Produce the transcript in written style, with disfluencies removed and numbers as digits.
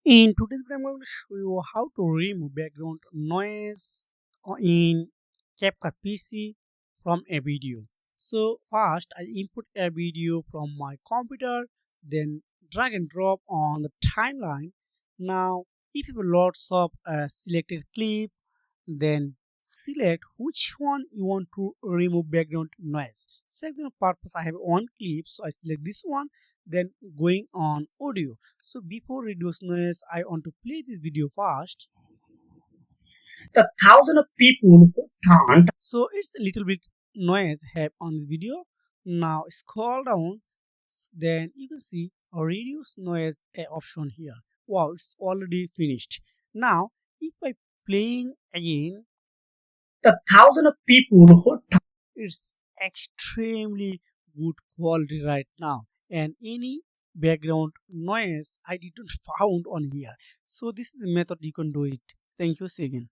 In today's video, I'm going to show you how to remove background noise in CapCut PC from a video. So first, I input a video from my computer, then drag and drop on the timeline. Now, if you have lots of selected clip, then select which one you want to remove background noise. Second purpose, I have one clip, so I select this one, then going on audio. So before reduce noise, I want to play this video first. The thousand of people who can't. So it's a little bit noise have on this video. Now scroll down, then you can see a reduce noise option here. Wow, it's already finished. Now if I playing again, the thousand of people who it's extremely good quality right now, and any background noise I didn't found on here. So this is a method you can do it. Thank you, Second.